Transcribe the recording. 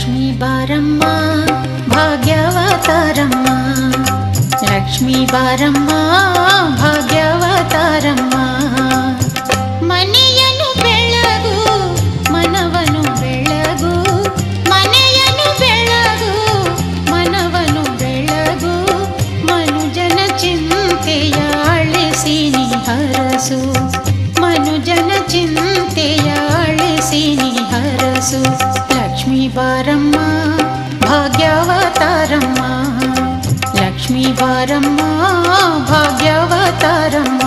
ಲಕ್ಷ್ಮೀ ಬಾರಮ್ಮ ಭಾಗ್ಯವತಾರಮ್ಮ, ಲಕ್ಷ್ಮೀ ಬಾರಮ್ಮ ಭಾಗ್ಯವತಾರಮ್ಮ. ಮನೆಯನ್ನು ಬೆಳಗು ಮನವನು ಬೆಳಗು, ಮನೆಯನ್ನು ಬೆಳಗು ಮನವನು ಬೆಳಗು. ಮನುಜನ ಚಿಂತೆಯ ಅಳಿಸಿ ನೀ ಹರಸು, ಮನುಜನ ಚಿಂತೆಯ ಅಳಿಸಿ ನೀ ಹರಸು. ಲಕ್ಷ್ಮೀ ಬಾರಮ್ಮ ಭಾಗ್ಯವತಾರಮ್ಮ, ಲಕ್ಷ್ಮೀ ಬಾರಮ್ಮ ಭಾಗ್ಯವತಾರಮ್ಮ.